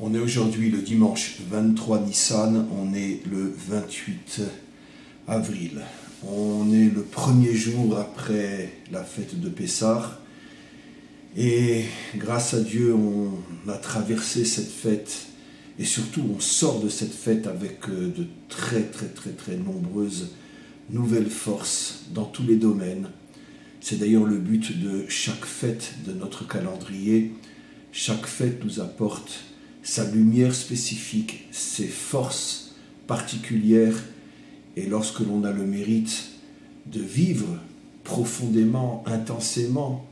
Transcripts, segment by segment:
On est aujourd'hui le dimanche 23 Nissan, on est le 28 avril. On est le premier jour après la fête de Pessah. Et grâce à Dieu, on a traversé cette fête. Et surtout, on sort de cette fête avec de très nombreuses nouvelles forces dans tous les domaines. C'est d'ailleurs le but de chaque fête de notre calendrier. Chaque fête nous apporte sa lumière spécifique, ses forces particulières. Et lorsque l'on a le mérite de vivre profondément, intensément,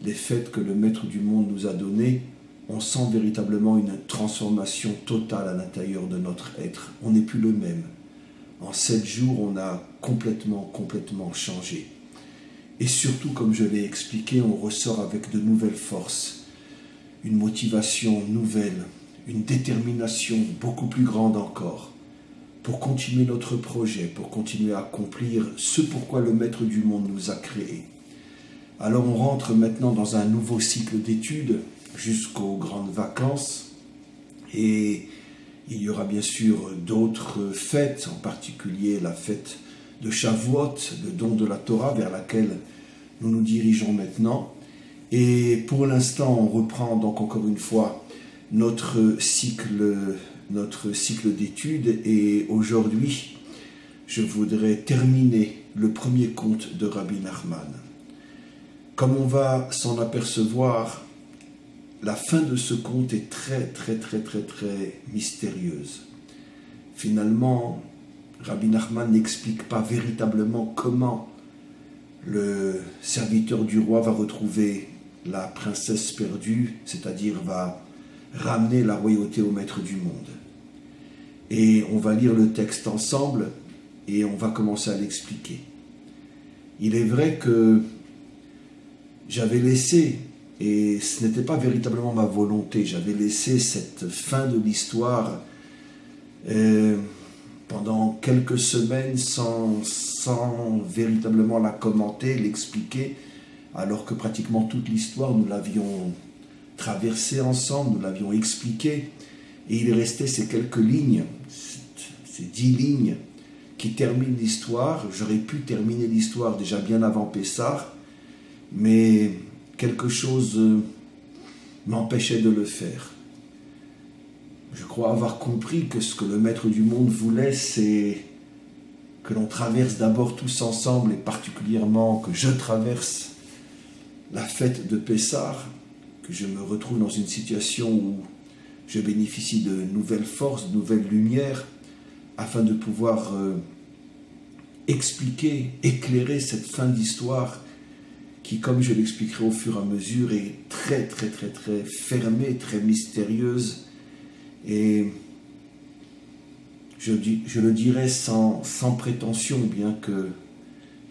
les fêtes que le Maître du monde nous a données, on sent véritablement une transformation totale à l'intérieur de notre être. On n'est plus le même. En 7 jours, on a complètement changé. Et surtout, comme je l'ai expliqué, on ressort avec de nouvelles forces, une motivation nouvelle, une détermination beaucoup plus grande encore, pour continuer notre projet, pour continuer à accomplir ce pourquoi le Maître du monde nous a créés. Alors on rentre maintenant dans un nouveau cycle d'études jusqu'aux grandes vacances, et il y aura bien sûr d'autres fêtes, en particulier la fête de Shavuot, le don de la Torah, vers laquelle nous nous dirigeons maintenant. Et pour l'instant, on reprend donc encore une fois notre cycle d'études. Et aujourd'hui, je voudrais terminer le premier conte de Rabbi Nachman. Comme on va s'en apercevoir, la fin de ce conte est très mystérieuse. Finalement, Rabbi Nachman n'explique pas véritablement comment le serviteur du roi va retrouver la princesse perdue, c'est-à-dire va ramener la royauté au Maître du monde. Et on va lire le texte ensemble et on va commencer à l'expliquer. Il est vrai que j'avais laissé, et ce n'était pas véritablement ma volonté, j'avais laissé cette fin de l'histoire pendant quelques semaines sans véritablement la commenter, l'expliquer, alors que pratiquement toute l'histoire, nous l'avions traversée ensemble, nous l'avions expliquée, et il restait ces quelques lignes, ces 10 lignes qui terminent l'histoire. J'aurais pu terminer l'histoire déjà bien avant Pessah, mais quelque chose m'empêchait de le faire. Je crois avoir compris que ce que le Maître du monde voulait, c'est que l'on traverse d'abord tous ensemble, et particulièrement que je traverse la fête de Pessah, que je me retrouve dans une situation où je bénéficie de nouvelles forces, de nouvelles lumières, afin de pouvoir expliquer, éclairer cette fin d'histoire qui, comme je l'expliquerai au fur et à mesure, est très fermée, très mystérieuse. Et je le dirai sans prétention, bien que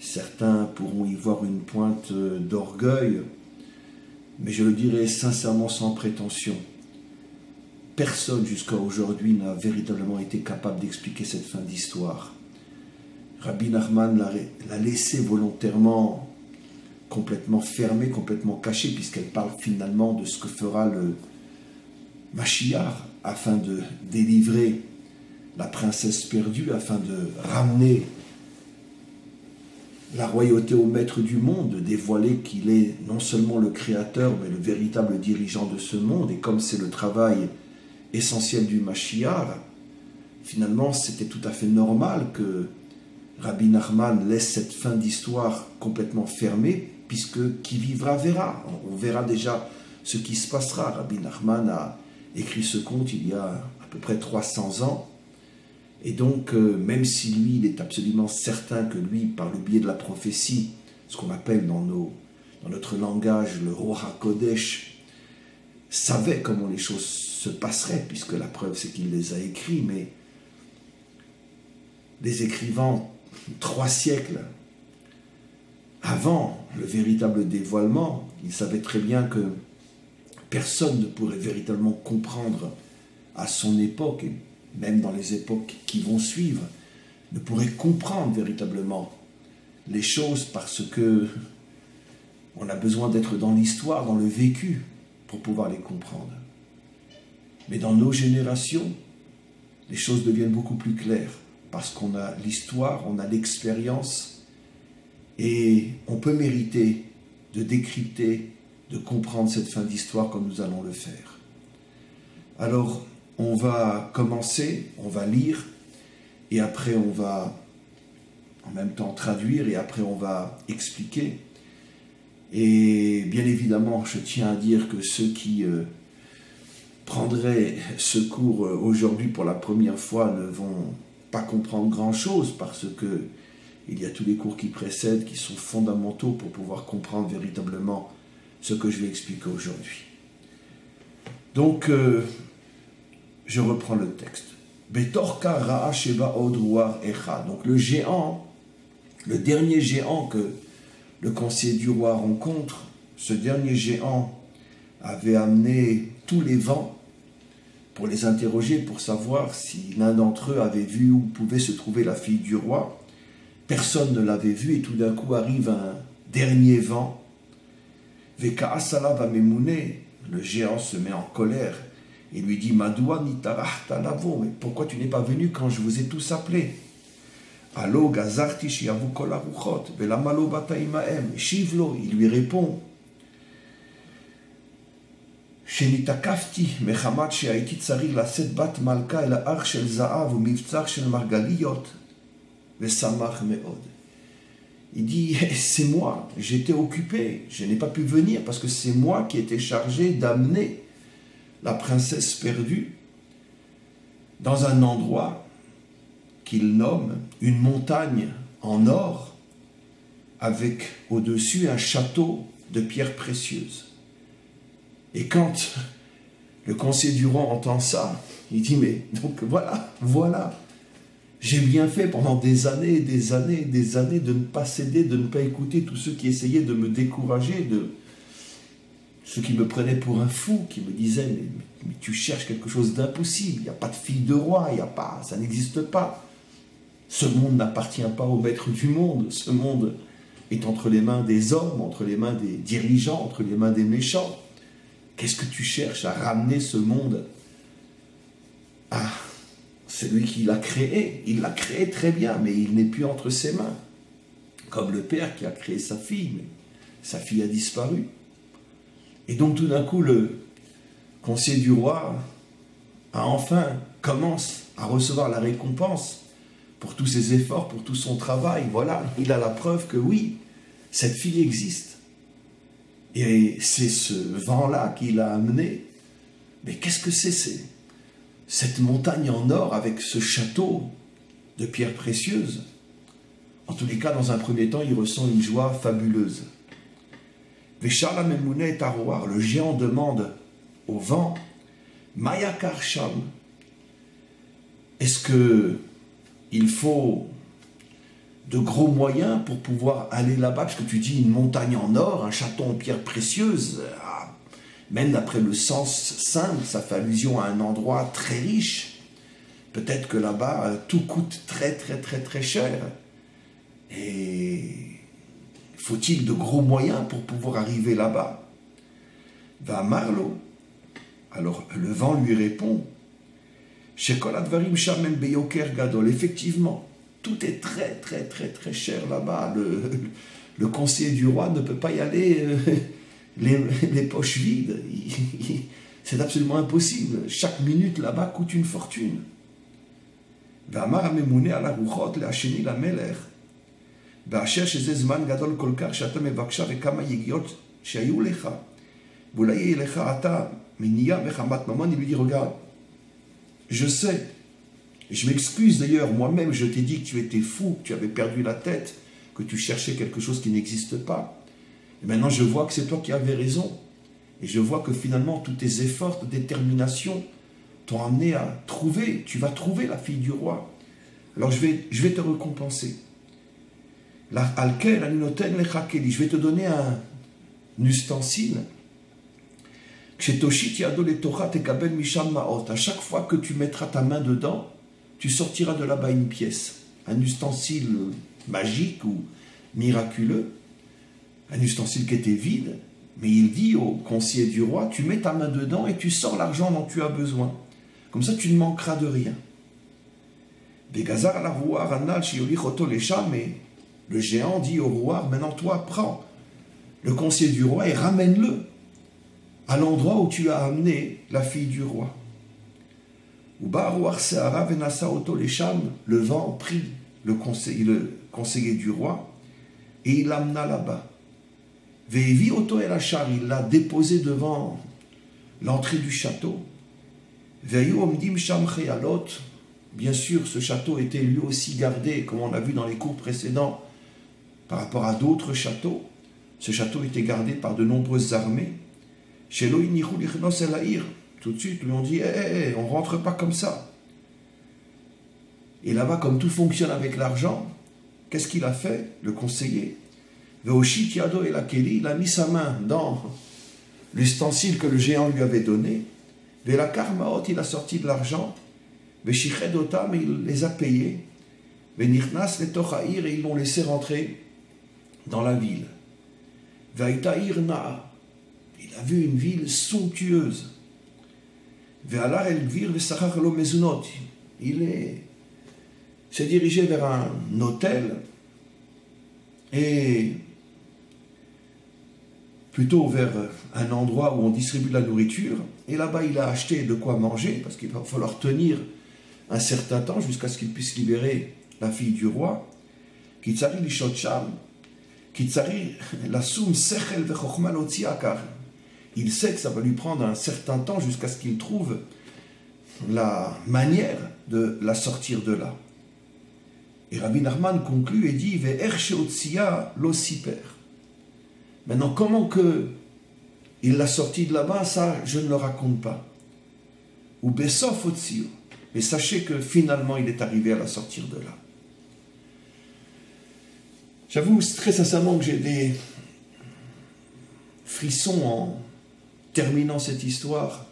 certains pourront y voir une pointe d'orgueil, mais je le dirai sincèrement sans prétention. Personne jusqu'à aujourd'hui n'a véritablement été capable d'expliquer cette fin d'histoire. Rabbi Nachman l'a laissée volontairement complètement fermée, complètement cachée, puisqu'elle parle finalement de ce que fera le Mashiach afin de délivrer la princesse perdue, afin de ramener la royauté au Maître du monde, de dévoiler qu'il est non seulement le créateur, mais le véritable dirigeant de ce monde. Et comme c'est le travail essentiel du Mashiach, finalement c'était tout à fait normal que Rabbi Nachman laisse cette fin d'histoire complètement fermée, puisque qui vivra verra. On verra déjà ce qui se passera. Rabbi Nachman a écrit ce conte il y a à peu près 300 ans, et donc même si lui, il est absolument certain que lui, par le biais de la prophétie, ce qu'on appelle dans notre langage le Ruach HaKodesh, savait comment les choses se passeraient, puisque la preuve c'est qu'il les a écrits, mais les écrivant 3 siècles avant le véritable dévoilement, il savait très bien que personne ne pourrait véritablement comprendre à son époque, et même dans les époques qui vont suivre, ne pourrait comprendre véritablement les choses, parce que on a besoin d'être dans l'histoire, dans le vécu, pour pouvoir les comprendre. Mais dans nos générations, les choses deviennent beaucoup plus claires, parce qu'on a l'histoire, on a l'expérience, et on peut mériter de décrypter, de comprendre cette fin d'histoire comme nous allons le faire. Alors, on va commencer, on va lire, et après on va en même temps traduire, et après on va expliquer. Et bien évidemment, je tiens à dire que ceux qui prendraient ce cours aujourd'hui pour la première fois ne vont pas comprendre grand-chose, parce que il y a tous les cours qui précèdent qui sont fondamentaux pour pouvoir comprendre véritablement ce que je vais expliquer aujourd'hui. Donc, je reprends le texte. Betorka ra'a sheba od ruach echa. Donc le géant, le dernier géant que le conseiller du roi rencontre, ce dernier géant avait amené tous les vents pour les interroger, pour savoir si l'un d'entre eux avait vu où pouvait se trouver la fille du roi. Personne ne l'avait vu, et tout d'un coup arrive un dernier vent. Veka asala va memouné, le géant se met en colère et lui dit: Madoua nitarachta lavo, mais pourquoi tu n'es pas venu quand je vous ai tous appelés? Allo gazarti shiavu kol aruchot, velamalo bata imaem. Shivlo, il lui répond: Shenitakafti mechamat shehaiti tsarir laset bat malka el ha'ar shel za'av u'mivtzar shel margaliyot vesamach meod. Il dit: c'est moi, j'étais occupé, je n'ai pas pu venir parce que c'est moi qui étais chargé d'amener la princesse perdue dans un endroit qu'il nomme une montagne en or avec au-dessus un château de pierres précieuses. Et quand le conseiller du roi entend ça, il dit: mais donc voilà, j'ai bien fait pendant des années de ne pas céder, de ne pas écouter tous ceux qui essayaient de me décourager, de ceux qui me prenaient pour un fou, qui me disaient: mais tu cherches quelque chose d'impossible, il n'y a pas de fille de roi, ça n'existe pas. Ce monde n'appartient pas au maître du monde, ce monde est entre les mains des hommes, entre les mains des dirigeants, entre les mains des méchants. Qu'est-ce que tu cherches à ramener ce monde à celui qui l'a créé? Il l'a créé très bien, mais il n'est plus entre ses mains. Comme le père qui a créé sa fille, mais sa fille a disparu. Et donc tout d'un coup, le conseiller du roi commence à recevoir la récompense pour tous ses efforts, pour tout son travail. Voilà, il a la preuve que oui, cette fille existe. Et c'est ce vent-là qui l'a amené. Mais qu'est-ce que c'est cette montagne en or avec ce château de pierres précieuses? En tous les cas, dans un premier temps, il ressent une joie fabuleuse. Veshala Memouné Tarouar, le géant demande au vent: Mayakar Sham, est-ce qu'il faut de gros moyens pour pouvoir aller là-bas? Parce que tu dis une montagne en or, un château en pierres précieuses. Même d'après le sens simple, ça fait allusion à un endroit très riche. Peut-être que là-bas, tout coûte très cher. Et faut-il de gros moyens pour pouvoir arriver là-bas? Va Marlo. Alors le vent lui répond: Shekol advarim shamen beyoker gadol. Effectivement, tout est très cher là-bas. Le conseiller du roi ne peut pas y aller les poches vides. C'est absolument impossible. Chaque minute là-bas coûte une fortune. V'amar hamemouné ala ruchot le'asheni lamelech באשר שזה זמן גדול כל כך שאתה מבקשה וכמה יגיעות שהיו לך ואולי יהיה לך אתה מניעה מחמת ממון. Il lui dit: regarde, je sais, et je m'excuse d'ailleurs, moi-même je t'ai dit que tu étais fou, que tu avais perdu la tête, que tu cherchais quelque chose qui n'existe pas. Et maintenant je vois que c'est toi qui avais raison, et je vois que finalement tous tes efforts de détermination t'ont amené à trouver, tu vas trouver la fille du roi. Alors je vais te récompenser. Je vais te donner un ustensile. À chaque fois que tu mettras ta main dedans, tu sortiras de là-bas une pièce. Un ustensile magique ou miraculeux. Un ustensile qui était vide, Mais il dit au conseiller du roi, tu mets ta main dedans et tu sors l'argent dont tu as besoin. Comme ça, tu ne manqueras de rien. Mais le géant dit au roi, maintenant toi, prends le conseiller du roi et ramène-le à l'endroit où tu as amené la fille du roi. Le vent prit le conseiller du roi et il l'amena là-bas. Il l'a déposé devant l'entrée du château. Bien sûr, ce château était lui aussi gardé, comme on l'a vu dans les cours précédents, par rapport à d'autres châteaux. Ce château était gardé par de nombreuses armées. Tout de suite, lui on dit on ne rentre pas comme ça. Et là-bas, comme tout fonctionne avec l'argent, qu'est-ce qu'il a fait, le conseiller? Il a mis sa main dans l'ustensile que le géant lui avait donné. Il a sorti de l'argent. Mais il les a payés. Et ils l'ont laissé rentrer dans la ville. Il a vu une ville somptueuse. Il s'est dirigé vers un hôtel et plutôt vers un endroit où on distribue de la nourriture. Et là-bas, il a acheté de quoi manger, parce qu'il va falloir tenir un certain temps jusqu'à ce qu'il puisse libérer la fille du roi. Kitsari lishot sham, Kitsari la soum sechel vechokma lotzia, car il sait que ça va lui prendre un certain temps jusqu'à ce qu'il trouve la manière de la sortir de là. Et Rabbi Nachman conclut et dit ve'er sheotzia lo siper. Maintenant, comment que il l'a sorti de là-bas, ça, je ne le raconte pas. Ou besof otzio. Mais sachez que finalement, il est arrivé à la sortir de là. J'avoue très sincèrement que j'ai des frissons en terminant cette histoire.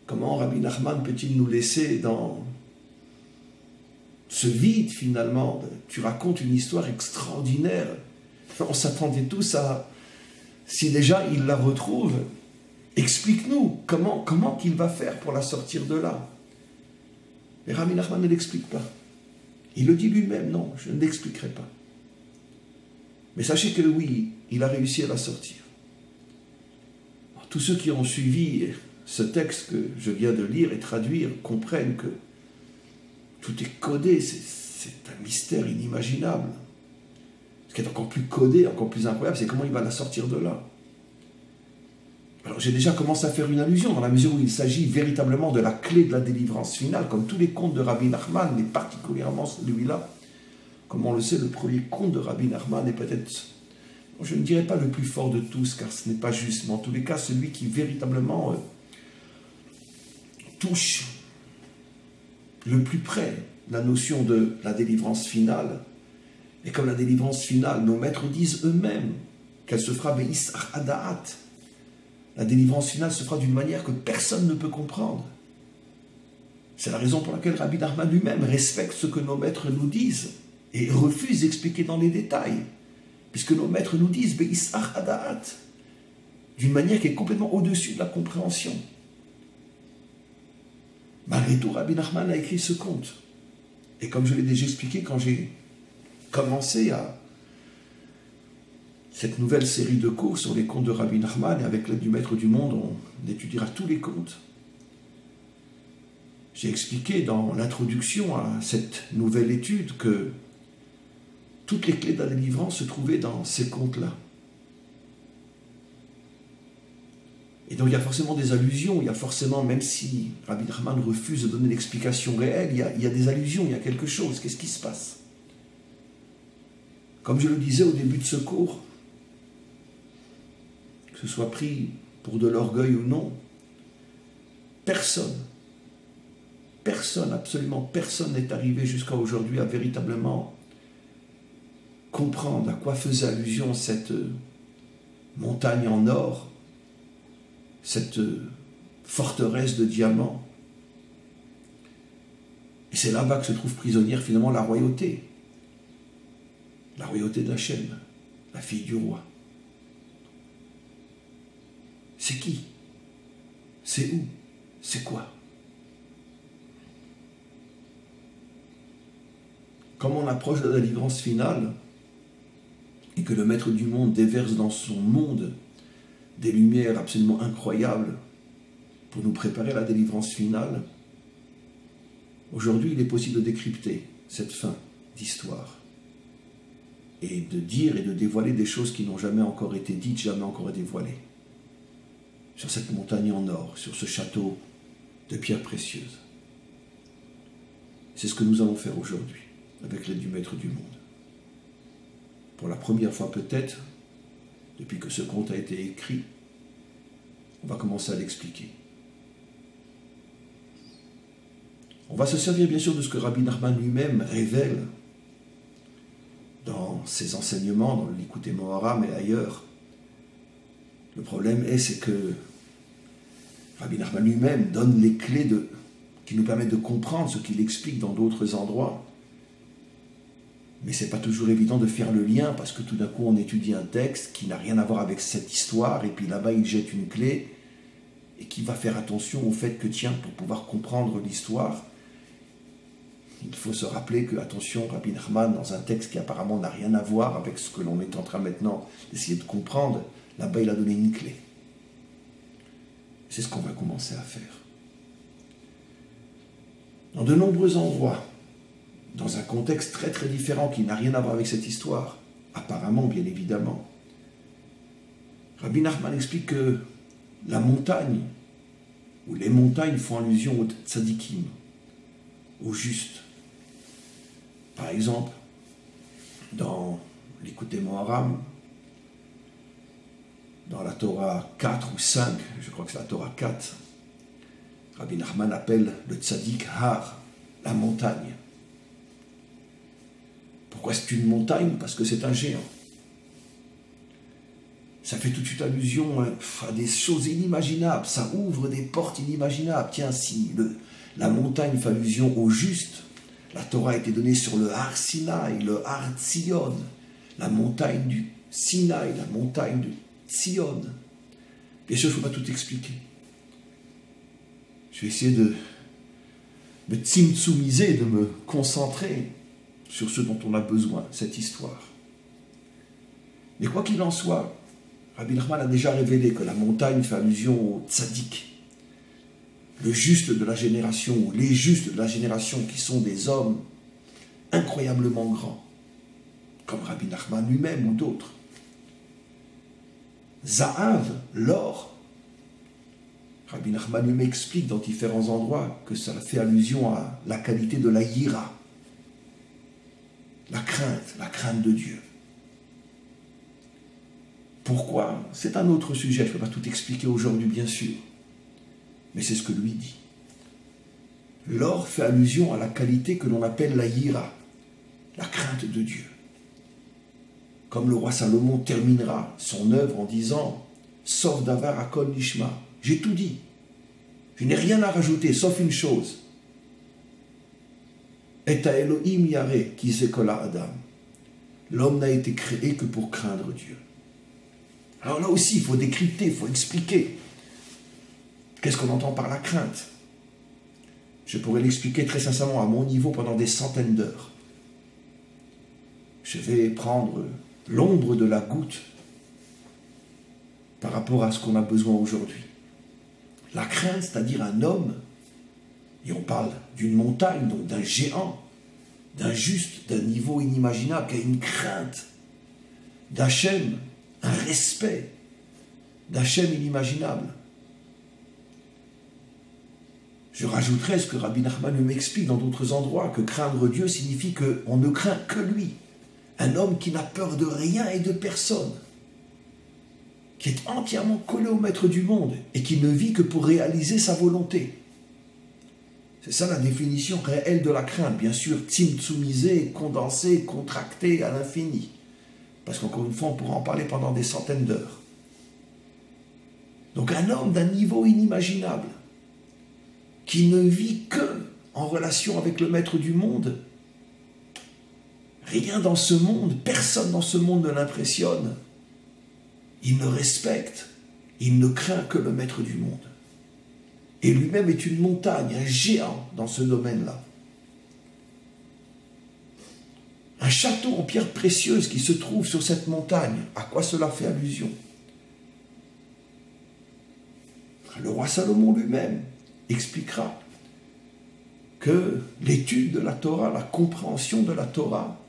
Comment Rabbi Nachman peut-il nous laisser dans ce vide finalement? Tu racontes une histoire extraordinaire. On s'attendait tous à... Si déjà il la retrouve, explique-nous comment qu'il va faire pour la sortir de là. Mais Rabbi Nachman ne l'explique pas. Il le dit lui-même, non, je ne l'expliquerai pas. Mais sachez que oui, il a réussi à la sortir. Alors, tous ceux qui ont suivi ce texte que je viens de lire et traduire comprennent que tout est codé, c'est un mystère inimaginable. Ce qui est encore plus codé, encore plus incroyable, c'est comment il va la sortir de là. Alors j'ai déjà commencé à faire une allusion, dans la mesure où il s'agit véritablement de la clé de la délivrance finale, comme tous les contes de Rabbi Nachman, mais particulièrement celui-là. Comme on le sait, le premier conte de Rabbi Nachman est peut-être, je ne dirais pas le plus fort de tous, car ce n'est pas juste, mais en tous les cas, celui qui véritablement touche le plus près la notion de la délivrance finale. Et comme la délivrance finale, nos maîtres disent eux-mêmes qu'elle se fera be'isach adaat. La délivrance finale se fera d'une manière que personne ne peut comprendre. C'est la raison pour laquelle Rabbi Nachman lui-même respecte ce que nos maîtres nous disent et refuse d'expliquer dans les détails, puisque nos maîtres nous disent be'isach adaat, d'une manière qui est complètement au-dessus de la compréhension. Malgré tout, Rabbi Nachman a écrit ce conte. Et comme je l'ai déjà expliqué quand j'ai commencé à cette nouvelle série de cours sur les contes de Rabbi Nachman, et avec l'aide du Maître du Monde, on étudiera tous les contes. J'ai expliqué dans l'introduction à cette nouvelle étude que toutes les clés de la délivrance se trouvaient dans ces contes-là. Et donc il y a forcément des allusions, il y a forcément, même si Rabbi Nachman refuse de donner l'explication réelle, il y a des allusions, il y a quelque chose. Qu'est-ce qui se passe? Comme je le disais au début de ce cours, que ce soit pris pour de l'orgueil ou non, personne, absolument personne n'est arrivé jusqu'à aujourd'hui à véritablement comprendre à quoi faisait allusion cette montagne en or, cette forteresse de diamants. Et c'est là-bas que se trouve prisonnière finalement la royauté d'Hachem, la fille du roi. C'est qui? C'est où? C'est quoi? Comme on approche de la délivrance finale et que le maître du monde déverse dans son monde des lumières absolument incroyables pour nous préparer à la délivrance finale, aujourd'hui il est possible de décrypter cette fin d'histoire et de dire et de dévoiler des choses qui n'ont jamais encore été dites, jamais encore été dévoilées. Sur cette montagne en or, sur ce château de pierres précieuses. C'est ce que nous allons faire aujourd'hui, avec l'aide du Maître du monde. Pour la première fois peut-être, depuis que ce conte a été écrit, on va commencer à l'expliquer. On va se servir bien sûr de ce que Rabbi Nachman lui-même révèle dans ses enseignements, dans le Likutei Moharam et ailleurs. Le problème c'est que Rabbi Nachman lui-même donne les clés qui nous permettent de comprendre ce qu'il explique dans d'autres endroits. Mais ce n'est pas toujours évident de faire le lien, parce que tout d'un coup on étudie un texte qui n'a rien à voir avec cette histoire, et puis là-bas il jette une clé, et qui va faire attention au fait que, tiens, pour pouvoir comprendre l'histoire, il faut se rappeler que, attention, Rabbi Nachman, dans un texte qui apparemment n'a rien à voir avec ce que l'on est en train maintenant d'essayer de comprendre, là-bas il a donné une clé. C'est ce qu'on va commencer à faire. Dans de nombreux endroits, dans un contexte très très différent qui n'a rien à voir avec cette histoire, apparemment bien évidemment, Rabbi Nachman explique que la montagne, ou les montagnes font allusion aux tzadikim, aux justes. Par exemple, dans Likutei Moharam, dans la Torah 4 ou 5, je crois que c'est la Torah 4, Rabbi Nachman appelle le tzadik Har, la montagne. Pourquoi c'est une montagne? Parce que c'est un géant. Ça fait tout de suite allusion à des choses inimaginables, ça ouvre des portes inimaginables. Tiens, si la montagne fait allusion au juste, la Torah a été donnée sur le Har Sinaï, le Har Tzion, la montagne du Sinaï, la montagne du Tzion. Bien sûr, il ne faut pas tout expliquer. Je vais essayer de me tzimtzumiser, de me concentrer sur ce dont on a besoin, cette histoire. Mais quoi qu'il en soit, Rabbi Nachman a déjà révélé que la montagne fait allusion au tzaddik, le juste de la génération, ou les justes de la génération qui sont des hommes incroyablement grands, comme Rabbi Nachman lui-même ou d'autres. Zahav, l'or, Rabbi Nachman lui-même explique dans différents endroits que ça fait allusion à la qualité de la yira, la crainte de Dieu. Pourquoi? C'est un autre sujet, je ne peux pas tout expliquer aujourd'hui bien sûr, mais c'est ce que lui dit. L'or fait allusion à la qualité que l'on appelle la yira, la crainte de Dieu. Comme le roi Salomon terminera son œuvre en disant « Sauf davar hakol nishma » j'ai tout dit, je n'ai rien à rajouter sauf une chose. Et à Elohim yare qui sekola Adam. L'homme n'a été créé que pour craindre Dieu. Alors là aussi, il faut décrypter, il faut expliquer. Qu'est-ce qu'on entend par la crainte? Je pourrais l'expliquer très sincèrement à mon niveau pendant des centaines d'heures. Je vais prendre l'ombre de la goutte par rapport à ce qu'on a besoin aujourd'hui. La crainte, c'est-à-dire un homme, et on parle d'une montagne, donc d'un géant, d'un juste, d'un niveau inimaginable, qui a une crainte d'Hachem, un respect d'Hachem inimaginable. Je rajouterai ce que Rabbi Nachman m'explique dans d'autres endroits, que craindre Dieu signifie qu'on ne craint que lui, un homme qui n'a peur de rien et de personne, qui est entièrement collé au maître du monde et qui ne vit que pour réaliser sa volonté. C'est ça la définition réelle de la crainte, bien sûr, tzimtzumisée, condensée, contractée à l'infini. Parce qu'encore une fois, on pourra en parler pendant des centaines d'heures. Donc un homme d'un niveau inimaginable, qui ne vit que en relation avec le maître du monde. Rien dans ce monde, personne dans ce monde ne l'impressionne. Il le respecte, Il ne craint que le maître du monde. Et lui-même est une montagne, un géant dans ce domaine-là. Un château en pierre précieuse qui se trouve sur cette montagne. À quoi cela fait allusion? Le roi Salomon lui-même expliquera que l'étude de la Torah, la compréhension de la Torah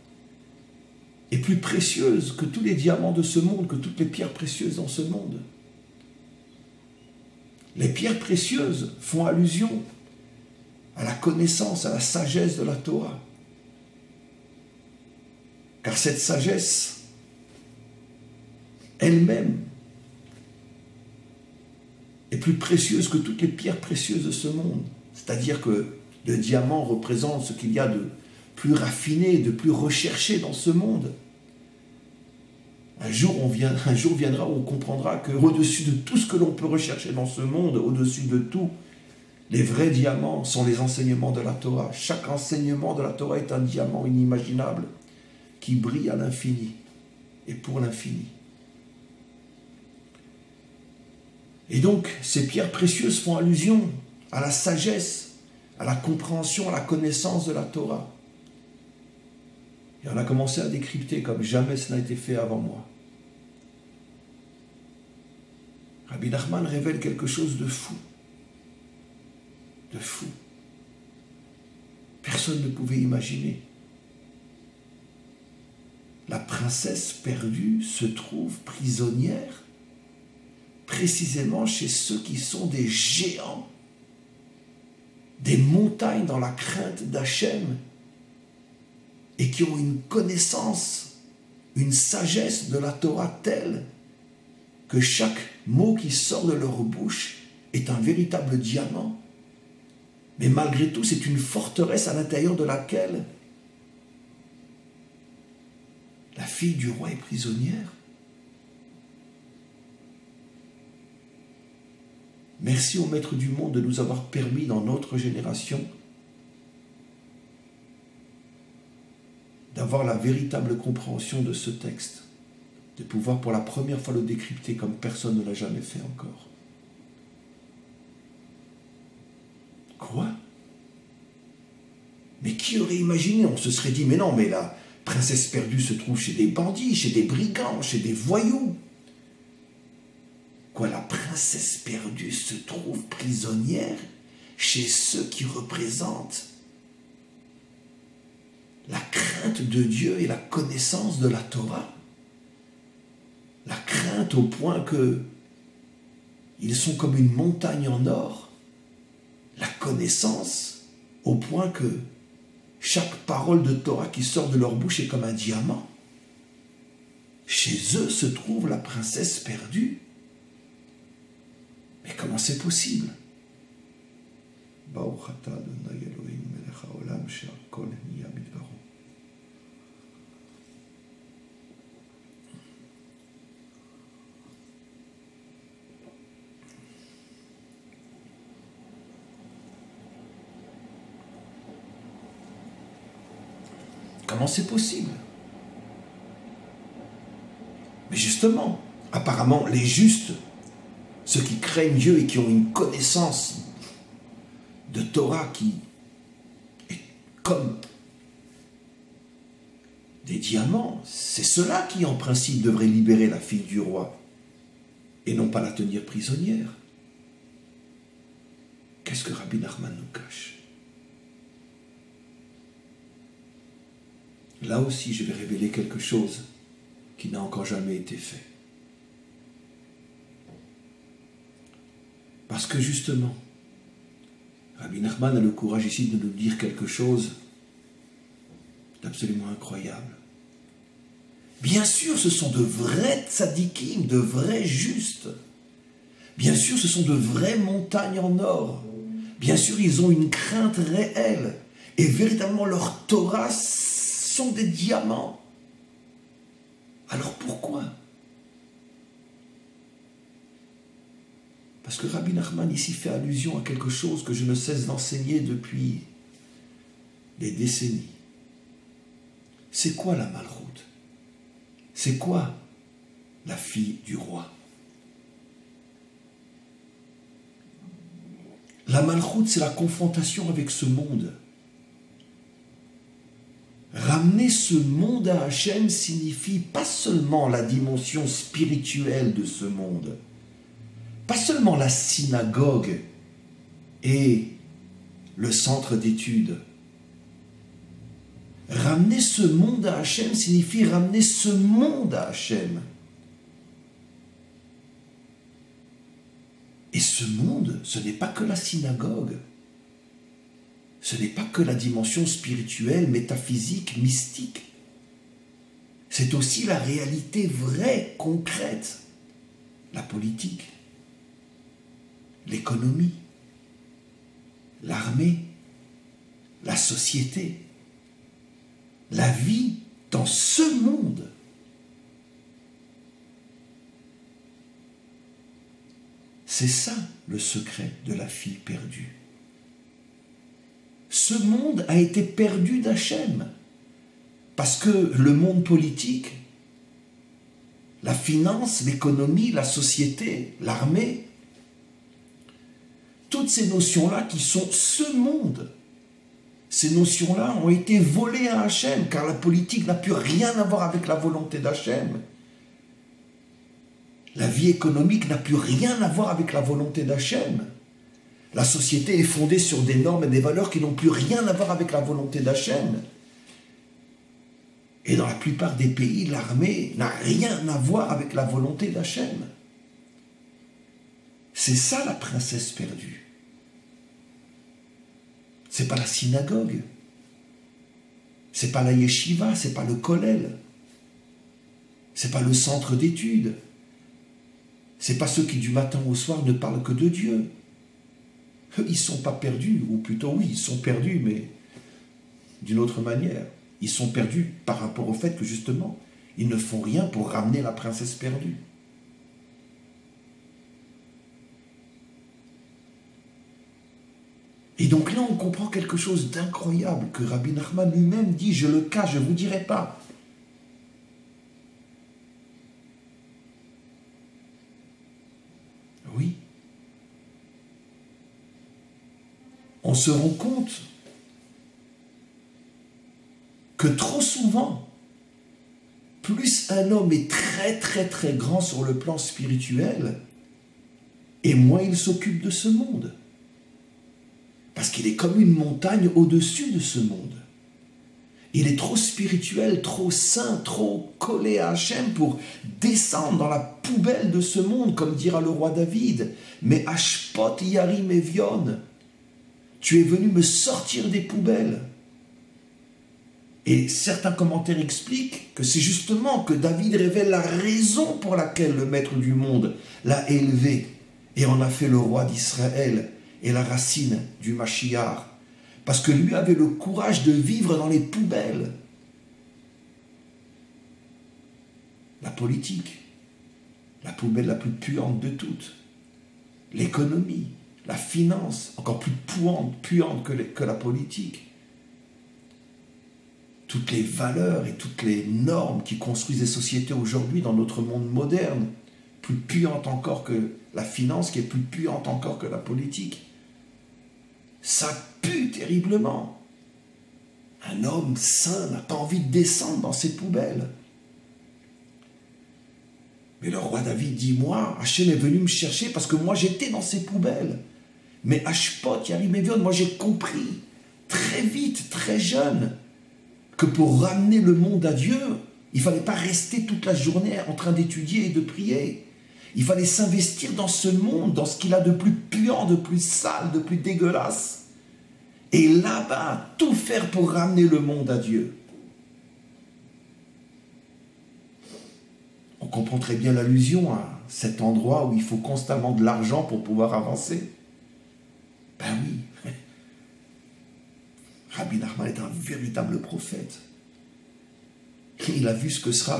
est plus précieuse que tous les diamants de ce monde, que toutes les pierres précieuses dans ce monde. Les pierres précieuses font allusion à la connaissance, à la sagesse de la Torah. Car cette sagesse, elle-même, est plus précieuse que toutes les pierres précieuses de ce monde. C'est-à-dire que le diamant représente ce qu'il y a de plus raffiné, de plus recherché dans ce monde. Un jour viendra où on comprendra qu'au-dessus de tout ce que l'on peut rechercher dans ce monde, au-dessus de tout, les vrais diamants sont les enseignements de la Torah. Chaque enseignement de la Torah est un diamant inimaginable qui brille à l'infini et pour l'infini. Et donc, ces pierres précieuses font allusion à la sagesse, à la compréhension, à la connaissance de la Torah. Et on a commencé à décrypter comme jamais cela n'a été fait avant moi. Rabbi Nachman révèle quelque chose de fou. De fou. Personne ne pouvait imaginer. La princesse perdue se trouve prisonnière précisément chez ceux qui sont des géants, des montagnes dans la crainte d'Hachem et qui ont une connaissance, une sagesse de la Torah telle que chaque mot qui sort de leur bouche est un véritable diamant. Mais malgré tout, c'est une forteresse à l'intérieur de laquelle la fille du roi est prisonnière. Merci au Maître du monde de nous avoir permis dans notre génération d'avoir la véritable compréhension de ce texte, de pouvoir pour la première fois le décrypter comme personne ne l'a jamais fait encore. Quoi? Mais qui aurait imaginé? On se serait dit, mais non, mais la princesse perdue se trouve chez des bandits, chez des brigands, chez des voyous. Quoi, la princesse perdue se trouve prisonnière chez ceux qui représentent la crainte de Dieu et la connaissance de la Torah. La crainte au point que ils sont comme une montagne en or. La connaissance au point que chaque parole de Torah qui sort de leur bouche est comme un diamant. Chez eux se trouve la princesse perdue. Mais comment c'est possible? Comment c'est possible? Mais justement, apparemment, les justes, ceux qui craignent Dieu et qui ont une connaissance de Torah qui est comme des diamants, c'est ceux-là qui, en principe, devraient libérer la fille du roi et non pas la tenir prisonnière. Qu'est-ce que Rabbi Nachman nous cache? Là aussi, je vais révéler quelque chose qui n'a encore jamais été fait. Parce que justement, Rabbi Nachman a le courage ici de nous dire quelque chose d'absolument incroyable. Bien sûr, ce sont de vrais tzadikim, de vrais justes. Bien sûr, ce sont de vraies montagnes en or. Bien sûr, ils ont une crainte réelle. Et véritablement, leur Torah sont des diamants. Alors pourquoi? Parce que Rabbi Nachman ici fait allusion à quelque chose que je ne cesse d'enseigner depuis des décennies. C'est quoi la malroute? C'est quoi la fille du roi? La malchoute, c'est la confrontation avec ce monde. Ramener ce monde à Hachem signifie pas seulement la dimension spirituelle de ce monde, pas seulement la synagogue et le centre d'études. Ramener ce monde à Hachem signifie ramener ce monde à Hachem. Et ce monde, ce n'est pas que la synagogue. Ce n'est pas que la dimension spirituelle, métaphysique, mystique. C'est aussi la réalité vraie, concrète. La politique, l'économie, l'armée, la société, la vie dans ce monde. C'est ça le secret de la fille perdue. Ce monde a été perdu d'Hachem parce que le monde politique, la finance, l'économie, la société, l'armée, toutes ces notions-là qui sont ce monde, ces notions-là ont été volées à Hachem car la politique n'a plus rien à voir avec la volonté d'Hachem. La vie économique n'a plus rien à voir avec la volonté d'Hachem. La société est fondée sur des normes et des valeurs qui n'ont plus rien à voir avec la volonté d'Hachem. Et dans la plupart des pays, l'armée n'a rien à voir avec la volonté d'Hachem. C'est ça la princesse perdue. C'est pas la synagogue. C'est pas la yeshiva, c'est pas le kollel. C'est pas le centre d'études. C'est pas ceux qui du matin au soir ne parlent que de Dieu. Ils ne sont pas perdus, ou plutôt oui, ils sont perdus, mais d'une autre manière. Ils sont perdus par rapport au fait que justement, ils ne font rien pour ramener la princesse perdue. Et donc là, on comprend quelque chose d'incroyable que Rabbi Nachman lui-même dit, je le cache, je ne vous dirai pas. Oui. On se rend compte que trop souvent, plus un homme est très très très grand sur le plan spirituel, et moins il s'occupe de ce monde. Parce qu'il est comme une montagne au-dessus de ce monde. Il est trop spirituel, trop saint, trop collé à Hachem pour descendre dans la poubelle de ce monde, comme dira le roi David. Mais Ashpot Yarim Evion, tu es venu me sortir des poubelles. Et certains commentaires expliquent que c'est justement que David révèle la raison pour laquelle le maître du monde l'a élevé et en a fait le roi d'Israël et la racine du Mashiach. Parce que lui avait le courage de vivre dans les poubelles. La politique, la poubelle la plus puante de toutes. L'économie, la finance, encore plus puante que la politique. Toutes les valeurs et toutes les normes qui construisent les sociétés aujourd'hui dans notre monde moderne, plus puantes encore que la finance, qui est plus puante encore que la politique. Ça pue terriblement. Un homme saint n'a pas envie de descendre dans ces poubelles. Mais le roi David dit, moi, Hachem est venu me chercher parce que moi j'étais dans ces poubelles. Mais Ashpot, Yarim Evion, moi j'ai compris très vite, très jeune, que pour ramener le monde à Dieu, il ne fallait pas rester toute la journée en train d'étudier et de prier. Il fallait s'investir dans ce monde, dans ce qu'il a de plus puant, de plus sale, de plus dégueulasse. Et là-bas, tout faire pour ramener le monde à Dieu. On comprend très bien l'allusion à cet endroit où il faut constamment de l'argent pour pouvoir avancer. Ben oui. Rabbi Nachman est un véritable prophète. Il a vu ce que sera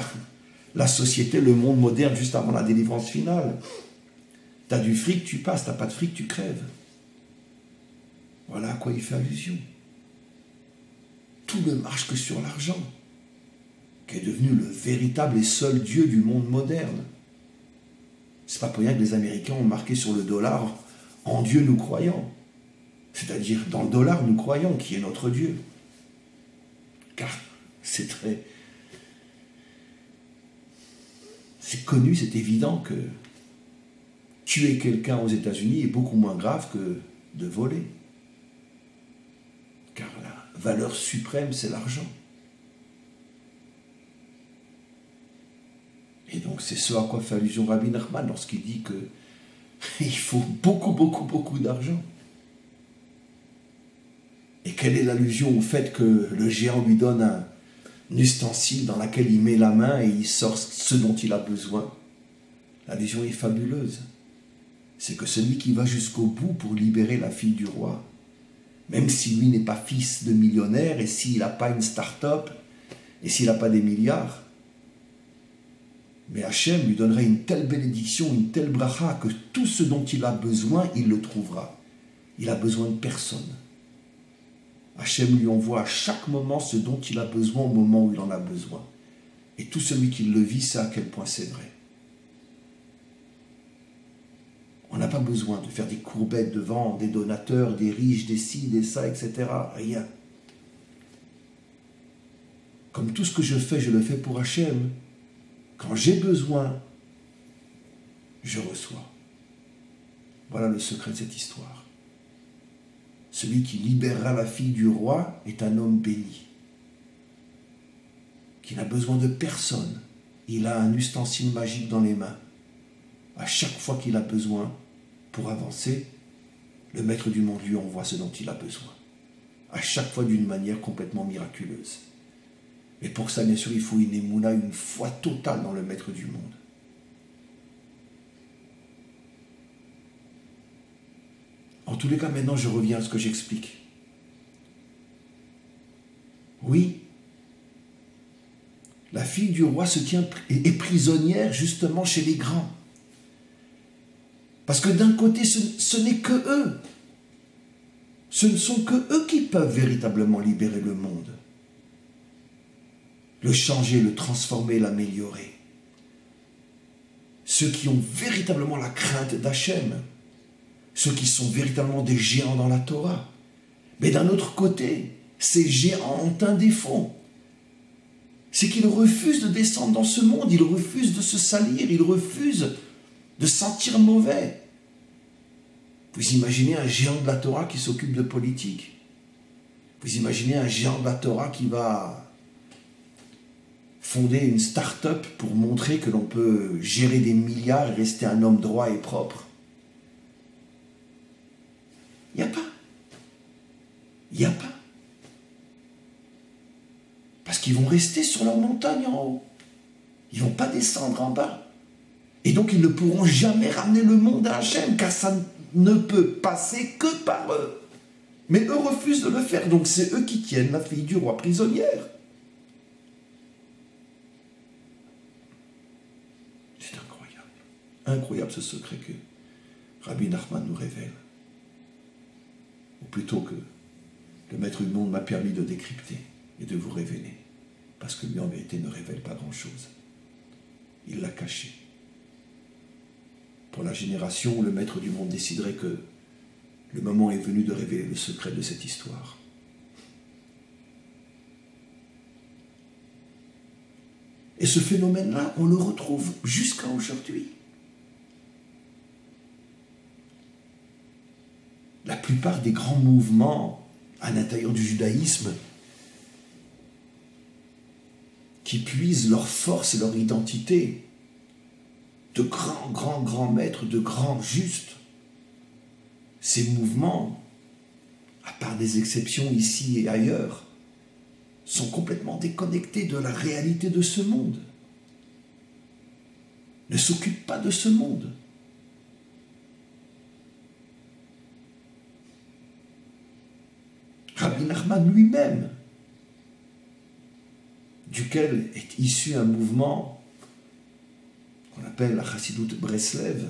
la société, le monde moderne juste avant la délivrance finale. Tu as du fric, tu passes, tu n'as pas de fric, tu crèves. Voilà à quoi il fait allusion. Tout ne marche que sur l'argent, qui est devenu le véritable et seul Dieu du monde moderne. C'est pas pour rien que les Américains ont marqué sur le dollar « En Dieu nous croyons ». C'est-à-dire, dans le dollar, nous croyons qui est notre Dieu. Car c'est connu, c'est évident que tuer quelqu'un aux États-Unis est beaucoup moins grave que de voler. Car la valeur suprême, c'est l'argent. Et donc, c'est ce à quoi fait allusion Rabbi Nachman lorsqu'il dit qu'il faut beaucoup d'argent. Et quelle est l'allusion au fait que le géant lui donne un ustensile dans lequel il met la main et il sort ce dont il a besoin? L'allusion est fabuleuse. C'est que celui qui va jusqu'au bout pour libérer la fille du roi, même si lui n'est pas fils de millionnaire et s'il n'a pas une start-up et s'il n'a pas des milliards, mais Hachem lui donnerait une telle bénédiction, une telle bracha que tout ce dont il a besoin, il le trouvera. Il a besoin de personne. Hachem lui envoie à chaque moment ce dont il a besoin au moment où il en a besoin. Et tout celui qui le vit sait à quel point c'est vrai. On n'a pas besoin de faire des courbettes devant des donateurs, des riches, des ci, des ça, etc. Rien. Comme tout ce que je fais, je le fais pour Hachem. Quand j'ai besoin, je reçois. Voilà le secret de cette histoire. Celui qui libérera la fille du roi est un homme béni, qui n'a besoin de personne. Il a un ustensile magique dans les mains. À chaque fois qu'il a besoin, pour avancer, le maître du monde lui envoie ce dont il a besoin. À chaque fois d'une manière complètement miraculeuse. Mais pour ça, bien sûr, il faut une émouna, une foi totale dans le maître du monde. En tous les cas, maintenant, je reviens à ce que j'explique. Oui, la fille du roi est prisonnière justement chez les grands. Parce que d'un côté, ce n'est que eux. Ce ne sont que eux qui peuvent véritablement libérer le monde. Le changer, le transformer, l'améliorer. Ceux qui ont véritablement la crainte d'Hachem. Ceux qui sont véritablement des géants dans la Torah. Mais d'un autre côté, ces géants ont un défaut. C'est qu'ils refusent de descendre dans ce monde, ils refusent de se salir, ils refusent de sentir mauvais. Vous imaginez un géant de la Torah qui s'occupe de politique. Vous imaginez un géant de la Torah qui va fonder une start-up pour montrer que l'on peut gérer des milliards et rester un homme droit et propre. Il n'y a pas. Il n'y a pas. Parce qu'ils vont rester sur leur montagne en haut. Ils ne vont pas descendre en bas. Et donc ils ne pourront jamais ramener le monde à Hachem, car ça ne peut passer que par eux. Mais eux refusent de le faire, donc c'est eux qui tiennent la fille du roi prisonnière. C'est incroyable. Incroyable ce secret que Rabbi Nachman nous révèle. Ou plutôt que le maître du monde m'a permis de décrypter et de vous révéler. Parce que lui, en vérité, ne révèle pas grand-chose. Il l'a caché. Pour la génération où le maître du monde déciderait que le moment est venu de révéler le secret de cette histoire. Et ce phénomène-là, on le retrouve jusqu'à aujourd'hui. La plupart des grands mouvements à l'intérieur du judaïsme qui puisent leur force et leur identité de grands maîtres, de grands justes, ces mouvements, à part des exceptions ici et ailleurs, sont complètement déconnectés de la réalité de ce monde. Ne s'occupent pas de ce monde. Rabbi Nachman lui-même, duquel est issu un mouvement qu'on appelle la Chassidoute Breslev,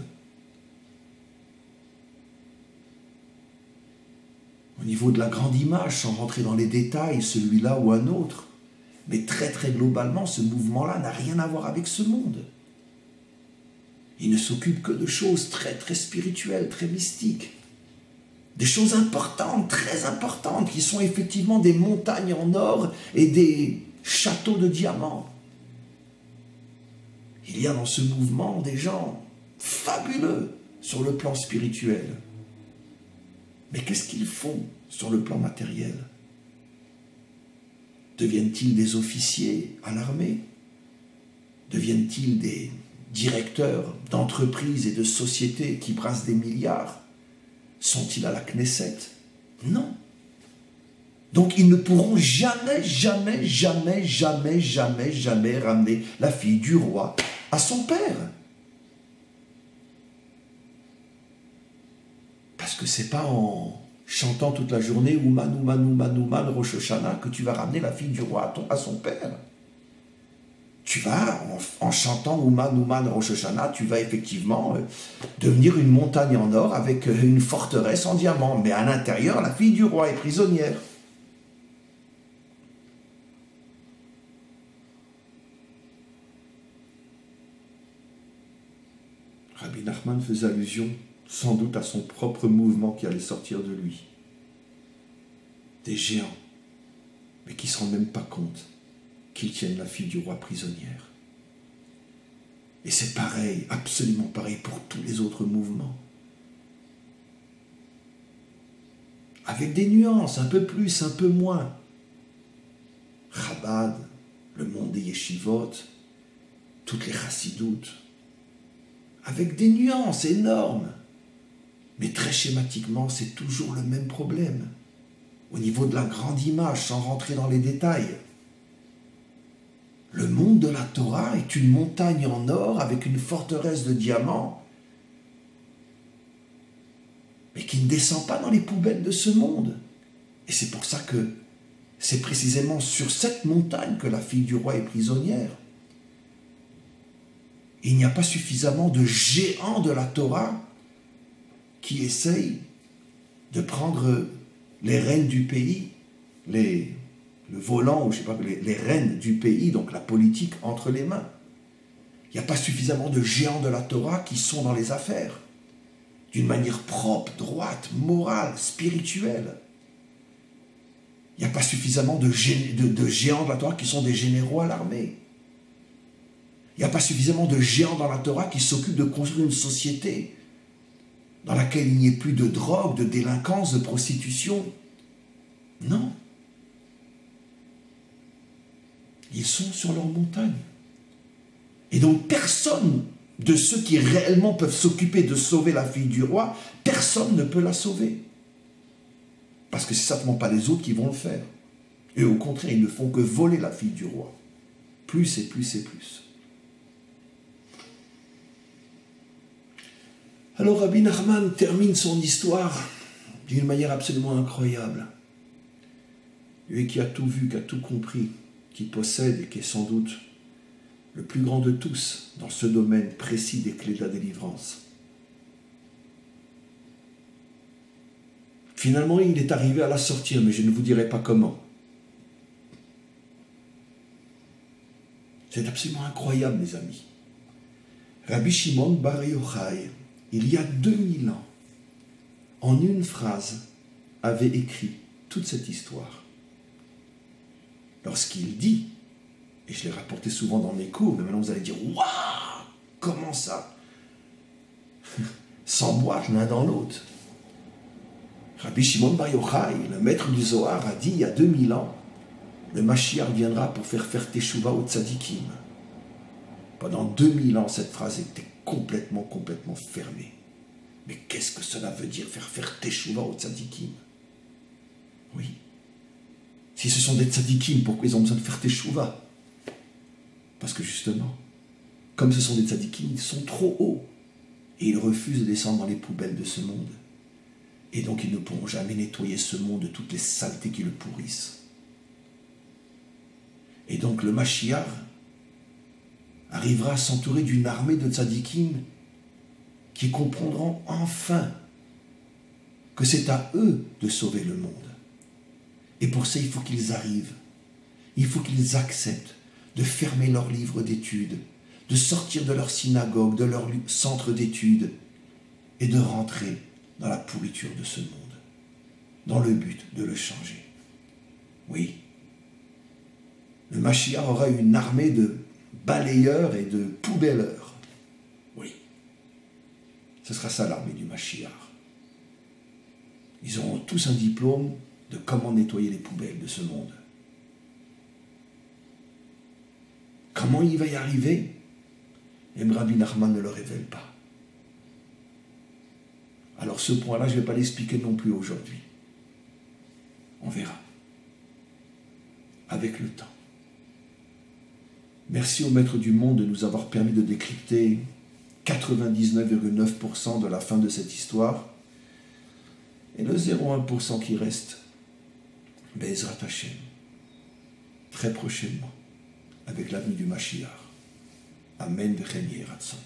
au niveau de la grande image, sans rentrer dans les détails, celui-là ou un autre, mais très globalement, ce mouvement-là n'a rien à voir avec ce monde. Il ne s'occupe que de choses très spirituelles, très mystiques, des choses importantes, très importantes, qui sont effectivement des montagnes en or et des châteaux de diamants. Il y a dans ce mouvement des gens fabuleux sur le plan spirituel. Mais qu'est-ce qu'ils font sur le plan matériel? Deviennent-ils des officiers à l'armée? Deviennent-ils des directeurs d'entreprises et de sociétés qui brassent des milliards? Sont-ils à la Knesset? Non. Donc ils ne pourront jamais, jamais, jamais, jamais, jamais, jamais ramener la fille du roi à son père. Parce que c'est pas en chantant toute la journée Ouman, Ouman, Ouman, Ouman, Rosh Hashanah que tu vas ramener la fille du roi à son père. Tu vas, en chantant Ouman, Ouman, Rosh Hashanah, tu vas effectivement devenir une montagne en or avec une forteresse en diamant. Mais à l'intérieur, la fille du roi est prisonnière. Rabbi Nachman faisait allusion sans doute à son propre mouvement qui allait sortir de lui. Des géants, mais qui ne se rendent même pas compte qu'ils tiennent la fille du roi prisonnière. Et c'est pareil, absolument pareil pour tous les autres mouvements. Avec des nuances, un peu plus, un peu moins. Chabad, le monde des yeshivot, toutes les chassidoutes, avec des nuances énormes. Mais très schématiquement, c'est toujours le même problème. Au niveau de la grande image, sans rentrer dans les détails. Le monde de la Torah est une montagne en or avec une forteresse de diamants, mais qui ne descend pas dans les poubelles de ce monde. Et c'est pour ça que c'est précisément sur cette montagne que la fille du roi est prisonnière. Il n'y a pas suffisamment de géants de la Torah qui essayent de prendre les rênes du pays, le volant, ou je sais pas, les rênes du pays, donc la politique, entre les mains. Il n'y a pas suffisamment de géants de la Torah qui sont dans les affaires, d'une manière propre, droite, morale, spirituelle. Il n'y a pas suffisamment de géants de la Torah qui sont des généraux à l'armée. Il n'y a pas suffisamment de géants dans la Torah qui s'occupent de construire une société dans laquelle il n'y ait plus de drogue, de délinquance, de prostitution. Non. Ils sont sur leur montagne. Et donc personne de ceux qui réellement peuvent s'occuper de sauver la fille du roi, personne ne peut la sauver. Parce que c'est certainement pas les autres qui vont le faire. Et au contraire, ils ne font que voler la fille du roi. Plus et plus et plus. Alors Rabbi Nachman termine son histoire d'une manière absolument incroyable. Lui qui a tout vu, qui a tout compris, qui possède et qui est sans doute le plus grand de tous dans ce domaine précis des clés de la délivrance. Finalement, il est arrivé à la sortir, mais je ne vous dirai pas comment. C'est absolument incroyable, mes amis. Rabbi Shimon Bar Yochai, il y a 2000 ans, en une phrase, avait écrit toute cette histoire. Lorsqu'il dit, et je l'ai rapporté souvent dans mes cours, mais maintenant vous allez dire « Waouh, comment ça ?» S'emboîtent l'un dans l'autre. Rabbi Shimon Bar Yochai, le maître du Zohar, a dit il y a 2000 ans, le Mashiach viendra pour faire Teshuvah aux tzadikim. Pendant 2000 ans, cette phrase était complètement fermée. Mais qu'est-ce que cela veut dire, faire Teshuvah aux tzadikim? Oui. Si ce sont des tzadikim, pourquoi ils ont besoin de faire Teshuvah? Parce que justement, comme ce sont des tzadikim, ils sont trop hauts. Et ils refusent de descendre dans les poubelles de ce monde. Et donc ils ne pourront jamais nettoyer ce monde de toutes les saletés qui le pourrissent. Et donc le Mashiach arrivera à s'entourer d'une armée de tzadikim qui comprendront enfin que c'est à eux de sauver le monde. Et pour ça, il faut qu'ils arrivent. Il faut qu'ils acceptent de fermer leurs livres d'études, de sortir de leur synagogue, de leur centre d'études et de rentrer dans la pourriture de ce monde. dans le but de le changer. Oui, le Mashiach aura une armée de balayeurs et de poubelleurs. Oui, ce sera ça l'armée du Mashiach. Ils auront tous un diplôme de comment nettoyer les poubelles de ce monde. Comment il va y arriver? Et Rabbi Nachman ne le révèle pas. Alors ce point-là, je ne vais pas l'expliquer non plus aujourd'hui. On verra. Avec le temps. Merci au Maître du Monde de nous avoir permis de décrypter 99,9% de la fin de cette histoire. Et le 0,1% qui reste, Be'ezrat Hashem, très prochainement, avec l'avenue du Mashiach. Amen v'chen yeh ratzon.